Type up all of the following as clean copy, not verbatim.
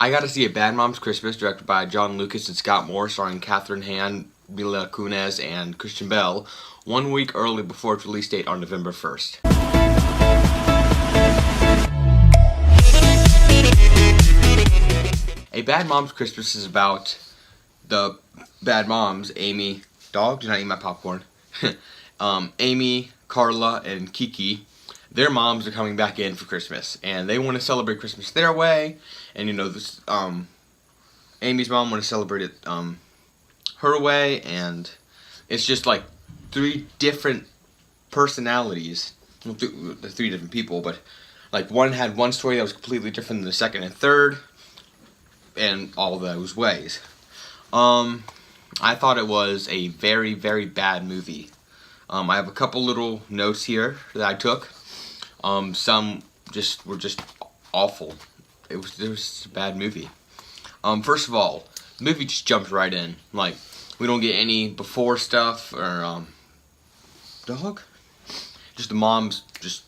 I got to see A Bad Mom's Christmas, directed by John Lucas and Scott Moore, starring Catherine Hahn, Mila Kunis, and Christian Bale, 1 week early before its release date on November 1st. A Bad Mom's Christmas is about the bad moms, Amy, dog, do not eat my popcorn, Amy, Carla, and Kiki. Their moms are coming back in for Christmas, and they want to celebrate Christmas their way. And this Amy's mom want to celebrate it her way, and it's just like 3 different personalities, well, 3 different people, but like one had one story that was completely different than the second and third, and all those ways. I thought it was a very, very bad movie. I have a couple little notes here that I took. Some were just awful. It was a bad movie. First of all, the movie just jumps right in. Like, we don't get any before stuff or dog. Just the moms just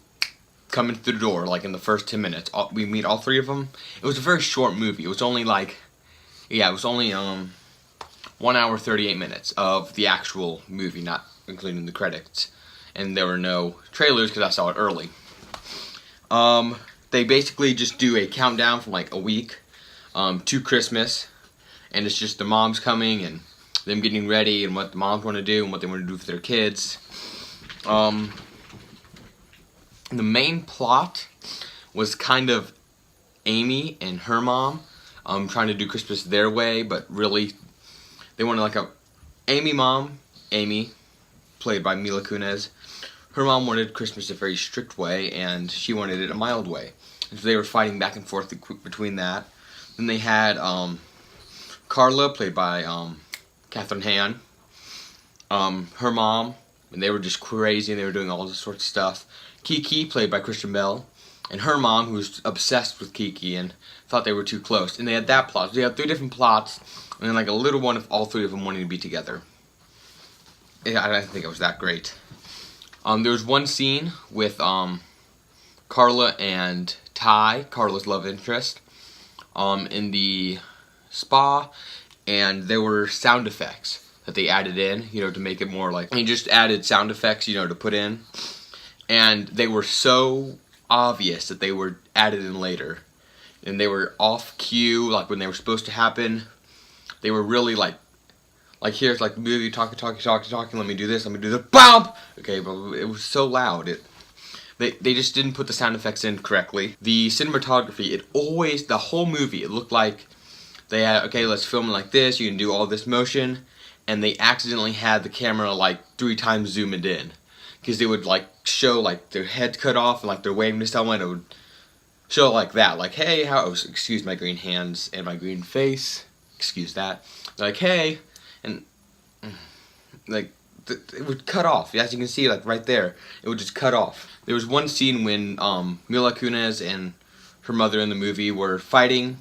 coming through the door like in the first 10 minutes. We meet all 3 of them. It was a very short movie. It was only 1 hour 38 minutes of the actual movie, not including the credits. And there were no trailers because I saw it early. They basically just do a countdown from like a week to Christmas, and it's just the moms coming and them getting ready and what the moms want to do and what they want to do for their kids. The main plot was kind of Amy and her mom trying to do Christmas their way, but really they wanted like a Amy, played by Mila Kunis. Her mom wanted Christmas a very strict way, and she wanted it a mild way. And so they were fighting back and forth between that. Then they had Carla, played by Catherine Hahn. Her mom, and they were just crazy, and they were doing all this sorts of stuff. Kiki, played by Christian Bale, and her mom, who was obsessed with Kiki and thought they were too close. And they had that plot. So they had 3 different plots, and then like a little one of all 3 of them wanting to be together. Yeah, I didn't think it was that great. There was one scene with Carla and Ty, Carla's love interest, in the spa, and there were sound effects that they added in, to make it more like, he just added sound effects, to put in, and they were so obvious that they were added in later, and they were off cue, like when they were supposed to happen. They were really like here's like the movie talking, let me do this, BOMP! Okay, but it was so loud, they just didn't put the sound effects in correctly. The cinematography, the whole movie, it looked like they had, okay, let's film it like this, you can do all this motion, and they accidentally had the camera like 3 times zoomed in, because they would like show like their head cut off, and like they're waving to someone, it would show like that, like, hey, excuse my green hands and my green face, excuse that, like, hey, and like it would cut off. As you can see, like right there, it would just cut off. There was one scene when Mila Kunis and her mother in the movie were fighting,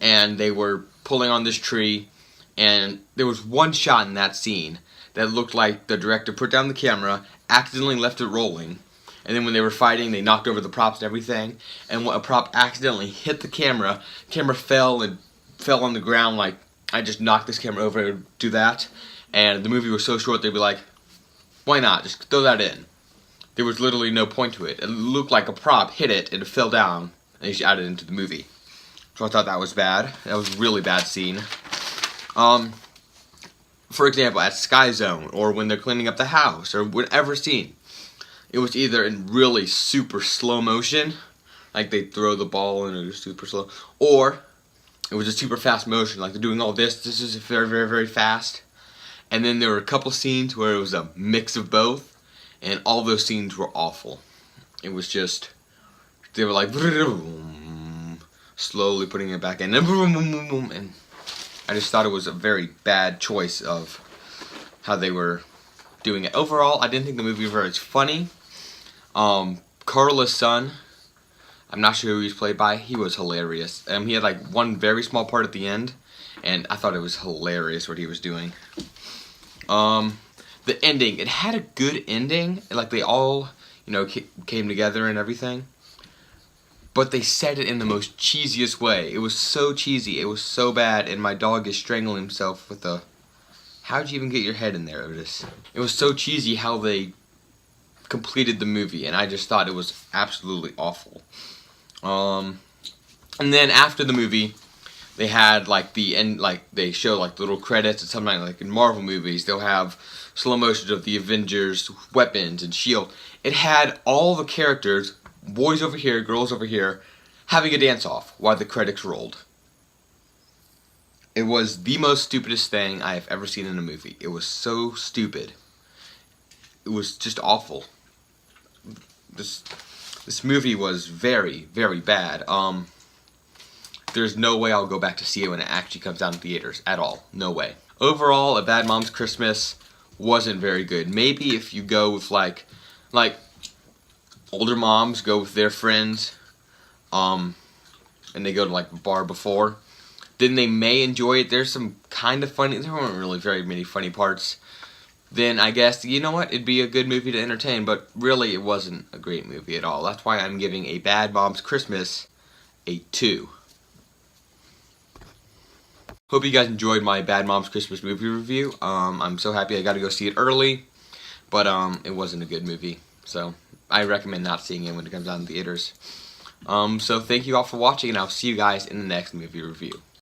and they were pulling on this tree, and there was one shot in that scene that looked like the director put down the camera, accidentally left it rolling, and then when they were fighting, they knocked over the props and everything, and when a prop accidentally hit the camera fell on the ground like, I just knocked this camera over to do that, and the movie was so short, they'd be like, why not, just throw that in. There was literally no point to it. It looked like a prop hit it, and it fell down, and they just added it into the movie. So I thought that was bad. That was a really bad scene. For example, at Sky Zone, or when they're cleaning up the house, or whatever scene, it was either in really super slow motion, like they throw the ball and it was super slow, or it was a super fast motion, like they're doing all this. This is very, very, very fast. And then there were a couple scenes where it was a mix of both, and all those scenes were awful. It was just, they were like, slowly putting it back in, and I just thought it was a very bad choice of how they were doing it. Overall, I didn't think the movie was very funny. Carla's son, I'm not sure who he's played by, he was hilarious. He had like one very small part at the end, and I thought it was hilarious what he was doing. The ending, it had a good ending, like they all, came together and everything. but they said it in the most cheesiest way. It was so cheesy. It was so bad, and my dog is strangling himself with a... How'd you even get your head in there, Otis? It was so cheesy how they completed the movie, and I just thought it was absolutely awful. And then after the movie, they had like the end, like they show like little credits, and sometimes like in Marvel movies, they'll have slow motions of the Avengers' weapons and shield. It had all the characters, boys over here, girls over here, having a dance off while the credits rolled. It was the most stupidest thing I have ever seen in a movie. It was so stupid. It was just awful. This movie was very, very bad. There's no way I'll go back to see it when it actually comes out in theaters at all. No way. Overall, A Bad Mom's Christmas wasn't very good. Maybe if you go with like older moms go with their friends, and they go to like a bar before, then they may enjoy it. There's some kind of funny. There weren't really very many funny parts. Then I guess, you know what, it'd be a good movie to entertain, but really it wasn't a great movie at all. That's why I'm giving A Bad Mom's Christmas a 2. Hope you guys enjoyed my Bad Mom's Christmas movie review. I'm so happy I got to go see it early, but it wasn't a good movie, so I recommend not seeing it when it comes out in theaters. So thank you all for watching, and I'll see you guys in the next movie review.